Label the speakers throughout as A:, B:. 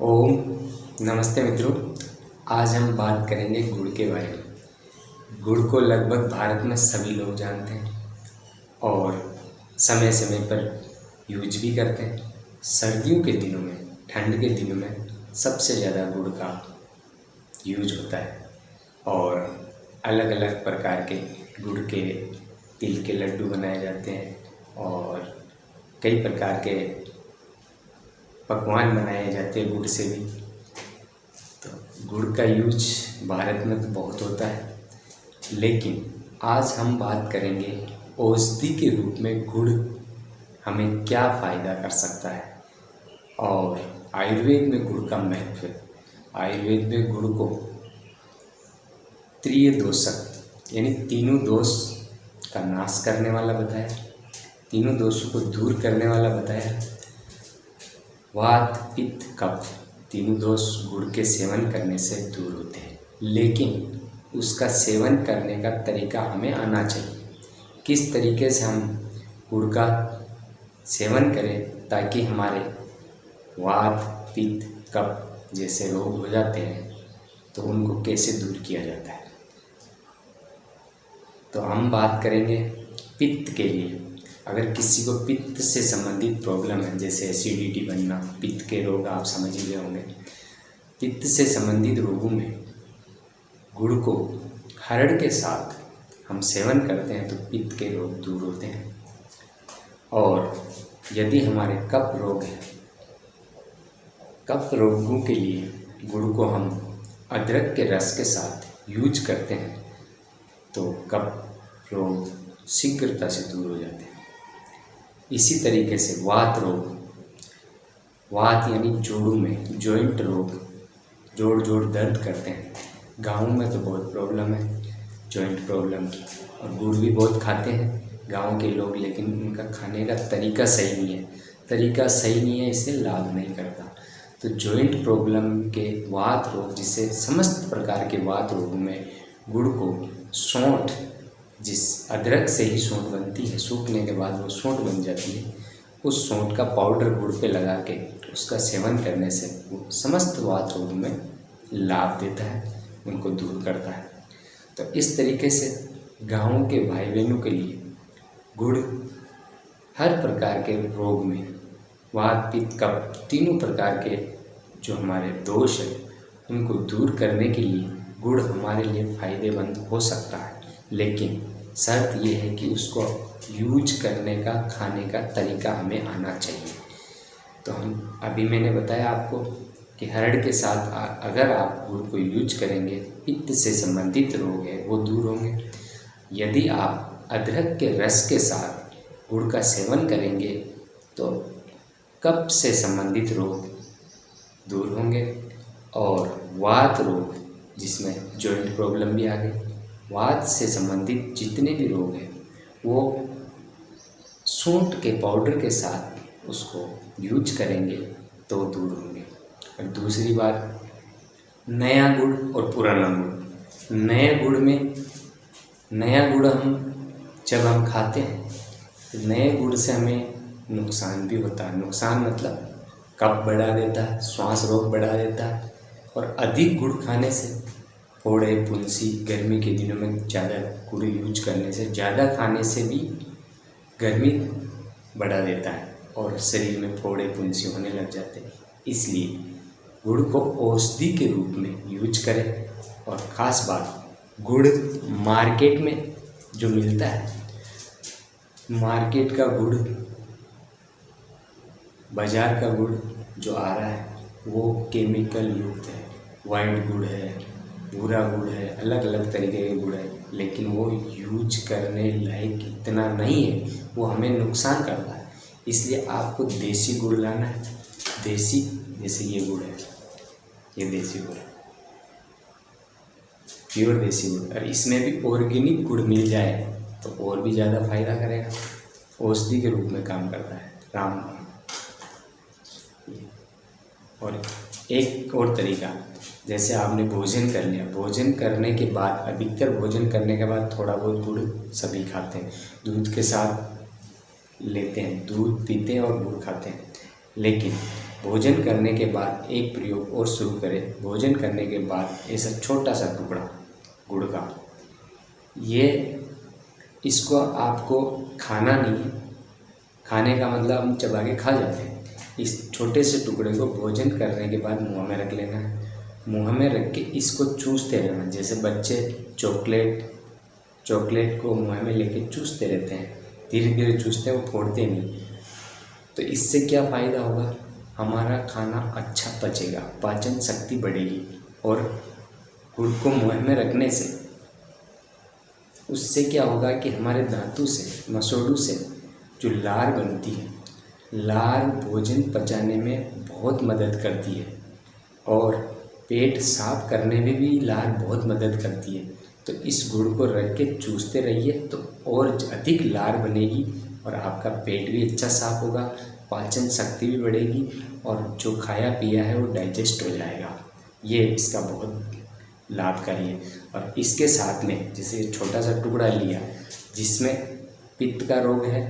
A: ओम नमस्ते मित्रों। आज हम बात करेंगे गुड़ के बारे में। गुड़ को लगभग भारत में सभी लोग जानते हैं और समय समय पर यूज भी करते हैं। सर्दियों के दिनों में, ठंड के दिनों में सबसे ज़्यादा गुड़ का यूज होता है और अलग अलग प्रकार के गुड़ के तिल के लड्डू बनाए जाते हैं और कई प्रकार के पकवान बनाए जाते हैं गुड़ से भी। तो गुड़ का यूज भारत में तो बहुत होता है, लेकिन आज हम बात करेंगे औषधि के रूप में गुड़ हमें क्या फ़ायदा कर सकता है और आयुर्वेद में गुड़ का महत्व। आयुर्वेद में गुड़ को त्रिदोषक यानी तीनों दोष का नाश करने वाला बताया, तीनों दोषों को दूर करने वाला बताया। वात पित्त कफ तीनों दोष गुड़ के सेवन करने से दूर होते हैं, लेकिन उसका सेवन करने का तरीका हमें आना चाहिए। किस तरीके से हम गुड़ का सेवन करें ताकि हमारे वात पित्त कफ जैसे रोग हो जाते हैं तो उनको कैसे दूर किया जाता है। तो हम बात करेंगे पित्त के लिए। अगर किसी को पित्त से संबंधित प्रॉब्लम है, जैसे एसिडिटी बनना, पित्त के रोग आप समझ ही रहे होंगे। पित्त से संबंधित रोगों में गुड़ को हरड़ के साथ हम सेवन करते हैं तो पित्त के रोग दूर होते हैं। और यदि हमारे कफ रोग है, कफ रोगों के लिए गुड़ को हम अदरक के रस के साथ यूज करते हैं तो कफ रोग शीघ्रता से दूर हो जाते हैं। इसी तरीके से वात रोग, वात यानी जोड़ों में जॉइंट रोग, जोड़ दर्द करते हैं। गाँव में तो बहुत प्रॉब्लम है जॉइंट प्रॉब्लम की, और गुड़ भी बहुत खाते हैं गाँव के लोग, लेकिन उनका खाने का तरीका सही नहीं है, इससे लाभ नहीं करता। तो जॉइंट प्रॉब्लम के वात रोग, जिससे समस्त प्रकार के वात रोगों में गुड़ को सौंठ, जिस अदरक से ही सौंठ बनती है, सूखने के बाद वो सौंठ बन जाती है, उस सौंठ का पाउडर गुड़ पे लगा के उसका सेवन करने से वो समस्त वात रोगों में लाभ देता है, उनको दूर करता है। तो इस तरीके से गाँव के भाई बहनों के लिए गुड़ हर प्रकार के रोग में, वात पित्त कफ तीनों प्रकार के जो हमारे दोष है उनको दूर करने के लिए गुड़ हमारे लिए फ़ायदेमंद हो सकता है, लेकिन शर्त ये है कि उसको यूज करने का, खाने का तरीका हमें आना चाहिए। तो अभी मैंने बताया आपको कि हरड़ के साथ अगर आप गुड़ को यूज करेंगे, पित्त से संबंधित रोग है वो दूर होंगे। यदि आप अदरक के रस के साथ गुड़ का सेवन करेंगे तो कफ से संबंधित रोग दूर होंगे और वात रोग, जिसमें जॉइंट प्रॉब्लम भी आ गई, वात से संबंधित जितने भी रोग हैं वो सूंठ के पाउडर के साथ उसको यूज करेंगे तो दूर होंगे। और दूसरी बात, नया गुड़ और पुराना गुड़। नया गुड़ जब हम खाते हैं तो नए गुड़ से हमें नुकसान भी होता है। नुकसान मतलब कफ बढ़ा देता है, श्वास रोग बढ़ा देता है, और अधिक गुड़ खाने से फोड़े फुंसी, गर्मी के दिनों में ज़्यादा गुड़ यूज करने से, ज़्यादा खाने से भी गर्मी बढ़ा देता है और शरीर में फोड़े फुंसी होने लग जाते हैं। इसलिए गुड़ को औषधि के रूप में यूज करें। और ख़ास बात, गुड़ मार्केट में जो मिलता है, मार्केट का गुड़, बाज़ार का गुड़ जो आ रहा है वो केमिकल युक्त है। वाइट गुड़ है, भूरा गुड़ है, अलग अलग तरीके के गुड़ है, लेकिन वो यूज करने लायक इतना नहीं है, वो हमें नुकसान करता है। इसलिए आपको देसी गुड़ लाना है। देसी, जैसे ये गुड़ है, ये देसी गुड़ है, प्योर देसी गुड़, और इसमें भी ऑर्गेनिक गुड़ मिल जाए तो और भी ज़्यादा फायदा करेगा, औषधि के रूप में काम करता है। रामबाण। और एक और तरीका, जैसे आपने भोजन कर लिया, भोजन करने के बाद, अधिकतर भोजन करने के बाद थोड़ा बहुत गुड़ सभी खाते हैं, दूध के साथ लेते हैं, दूध पीते हैं और गुड़ खाते हैं, लेकिन भोजन करने के बाद एक प्रयोग और शुरू करें। भोजन करने के बाद ऐसा छोटा सा टुकड़ा गुड़ का, ये इसको आपको खाना नहीं है, खाने का मतलब हम चबा के खा जाते हैं। इस छोटे से टुकड़े को भोजन करने के बाद मुँह में रख लेना है। मुँह में रख के इसको चूसते रहना, जैसे बच्चे चॉकलेट को मुँह में लेके चूसते रहते हैं, धीरे धीरे चूसते हैं, वो फोड़ते नहीं। तो इससे क्या फ़ायदा होगा, हमारा खाना अच्छा पचेगा, पाचन शक्ति बढ़ेगी। और गुड़ को मुँह में रखने से उससे क्या होगा कि हमारे दांतों से, मसोड़ों से जो लार बनती है, लार भोजन पचाने में बहुत मदद करती है और पेट साफ करने में भी लार बहुत मदद करती है। तो इस गुड़ को रख के चूसते रहिए तो और अधिक लार बनेगी और आपका पेट भी अच्छा साफ होगा, पाचन शक्ति भी बढ़ेगी और जो खाया पिया है वो डाइजेस्ट हो जाएगा। ये इसका बहुत लाभकारी है। और इसके साथ में जैसे छोटा सा टुकड़ा लिया जिसमें पित्त का रोग है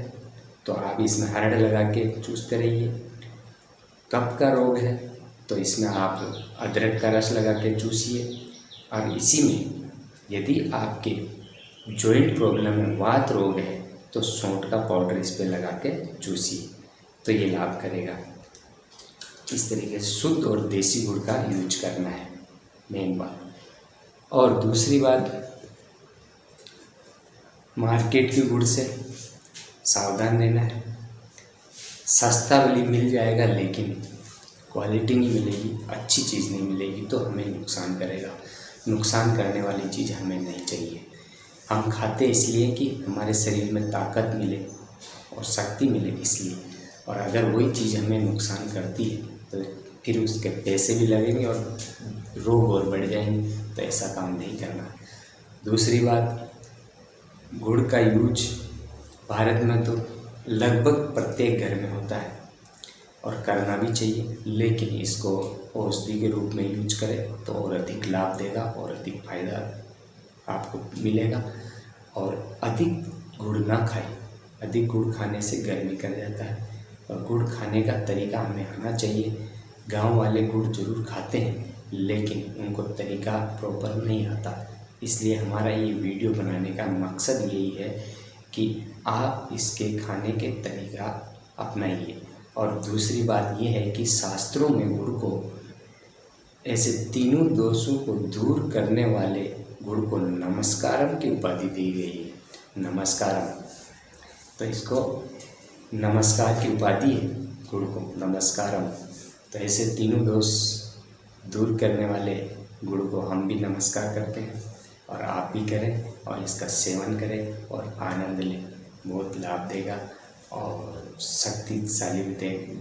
A: तो आप इसमें हरड़ लगा के चूसते रहिए। कफ का रोग है तो इसमें आप अदरक का रस लगा के चूसिए। और इसी में यदि आपके जॉइंट प्रॉब्लम है, वात रोग है, तो सौंठ का पाउडर इस पे लगा के चूसिए, तो ये लाभ करेगा। इस तरीके से शुद्ध और देसी गुड़ का यूज करना है, मेन बात। और दूसरी बात, मार्केट के गुड़ से सावधान रहना है। सस्ता भी मिल जाएगा लेकिन क्वालिटी नहीं मिलेगी, अच्छी चीज़ नहीं मिलेगी तो हमें नुकसान करेगा। नुकसान करने वाली चीज़ हमें नहीं चाहिए। हम खाते इसलिए कि हमारे शरीर में ताकत मिले और शक्ति मिले इसलिए, और अगर वही चीज़ हमें नुकसान करती है तो फिर उसके पैसे भी लगेंगे और रोग और बढ़ जाएंगे, तो ऐसा काम नहीं करना। दूसरी बात, गुड़ का यूज भारत में तो लगभग प्रत्येक घर में होता है और करना भी चाहिए, लेकिन इसको औषधि के रूप में यूज करें तो और अधिक लाभ देगा और अधिक फायदा आपको मिलेगा। और अधिक गुड़ ना खाएं, अधिक गुड़ खाने से गर्मी कर जाता है और गुड़ खाने का तरीका हमें आना चाहिए। गांव वाले गुड़ जरूर खाते हैं लेकिन उनको तरीका प्रॉपर नहीं आता, इसलिए हमारा ये वीडियो बनाने का मकसद यही है कि आप इसके खाने के तरीका अपनाइए। और दूसरी बात ये है कि शास्त्रों में गुड़ को ऐसे तीनों दोषों को दूर करने वाले गुड़ को नमस्कारम की उपाधि दी गई है। नमस्कारम, तो इसको नमस्कार की उपाधि है गुड़ को, नमस्कारम। तो ऐसे तीनों दोष दूर करने वाले गुड़ को हम भी नमस्कार करते हैं और आप भी करें और इसका सेवन करें और आनंद लें, बहुत लाभ देगा और शक्तिशाली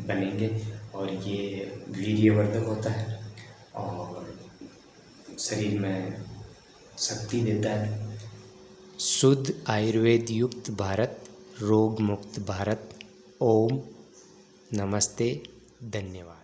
A: बनेंगे। और ये वीर्यवर्धक होता है और शरीर में शक्ति देता है। शुद्ध आयुर्वेद युक्त भारत, रोग मुक्त भारत। ओम नमस्ते, धन्यवाद।